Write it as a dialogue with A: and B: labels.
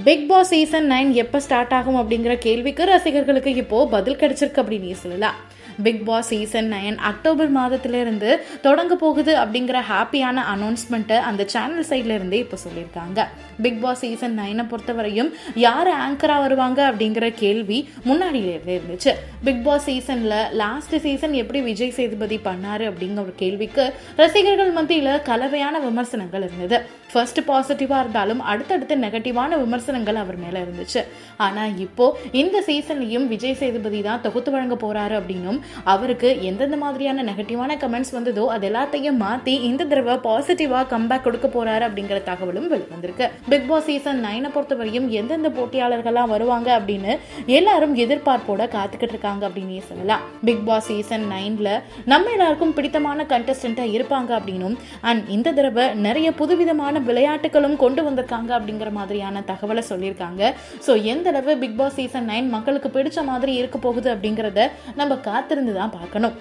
A: Big Boss season 9 எப்போ start ஆகும் அப்படிங்கிற கேள்விக்கு ரசிகர்களுக்கு இப்போ பதில் கிடைச்சிருக்கு அப்படின்னு சொல்லலாம். பிக் பாஸ் சீசன் 9 அக்டோபர் மாதத்திலிருந்து தொடங்க போகுது அப்படிங்கிற ஹாப்பியான அனௌன்ஸ்மெண்ட்டை அந்த சேனல் சைட்ல இருந்தே இப்போ சொல்லியிருக்காங்க. பிக் பாஸ் சீசன் 9 பொறுத்தவரையும் யார் ஆங்கரா வருவாங்க அப்படிங்கிற கேள்வி முன்னாடியிலே இருந்துச்சு. பிக் பாஸ் சீசன்ல லாஸ்ட் சீசன் எப்படி விஜய் சேதுபதி பண்ணாரு அப்படிங்கிற ஒரு கேள்விக்கு ரசிகர்கள் மத்தியில் கலவையான விமர்சனங்கள் இருந்தது. ஃபர்ஸ்ட் பாசிட்டிவா இருந்தாலும் அடுத்தடுத்து நெகட்டிவான விமர்சனங்கள் அவர் மேல இருந்துச்சு. ஆனா இப்போ இந்த சீசன்லயும் விஜய் சேதுபதி தான் தொகுத்து வழங்க போறாரு அப்படின்னும் அவருக்கு எந்தெந்த மாதிரியான நெகட்டிவான கமெண்ட்ஸ் வந்ததோ அது எல்லாத்தையும் மாத்தி இந்த தடவை பாசிட்டிவா கம்பேக் கொடுக்க போறாரு அப்படிங்கிற தகவலும் வெளிவந்திருக்கு. பிக் பாஸ் சீசன் 9 பொறுத்தவரையும் எந்தெந்த போட்டியாளர்கள்லாம் வருவாங்க அப்படின்னு எல்லாரும் எதிர்பார்ப்போட காத்துக்கிட்டு இருக்காங்க அப்படின்னு சொல்லலாம். பிக் பாஸ் சீசன் 9ல நம்ம எல்லாருக்கும் பிடித்தமான கண்டஸ்டன்டா இருப்பாங்க அப்படின்னும் அண்ட் இந்த தடவை நிறைய புதுவிதமான விளையாட்டுகளும் கொண்டு வந்திருக்காங்க அப்படிங்கிற மாதிரியான தகவலை சொல்லியிருக்காங்க. ஸோ எந்த அளவு பிக் பாஸ் சீசன் 9 மக்களுக்கு பிடிச்ச மாதிரி இருக்க போகுது அப்படிங்கிறத நம்ம காத்திருந்து தான் பார்க்கணும்.